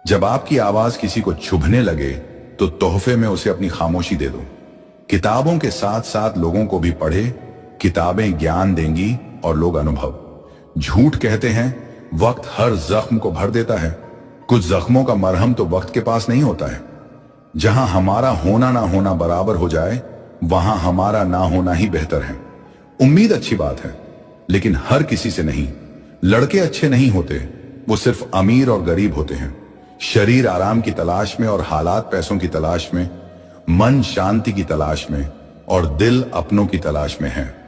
जब आपकी आवाज किसी को चुभने लगे तो तोहफे में उसे अपनी खामोशी दे दो। किताबों के साथ साथ लोगों को भी पढ़े। किताबें ज्ञान देंगी और लोग अनुभव। झूठ कहते हैं वक्त हर जख्म को भर देता है। कुछ जख्मों का मरहम तो वक्त के पास नहीं होता है। जहां हमारा होना ना होना बराबर हो जाए वहां हमारा ना होना ही बेहतर है। उम्मीद अच्छी बात है, लेकिन हर किसी से नहीं। लड़के अच्छे नहीं होते, वो सिर्फ अमीर और गरीब होते हैं। शरीर आराम की तलाश में और हालात पैसों की तलाश में, मन शांति की तलाश में और दिल अपनों की तलाश में है।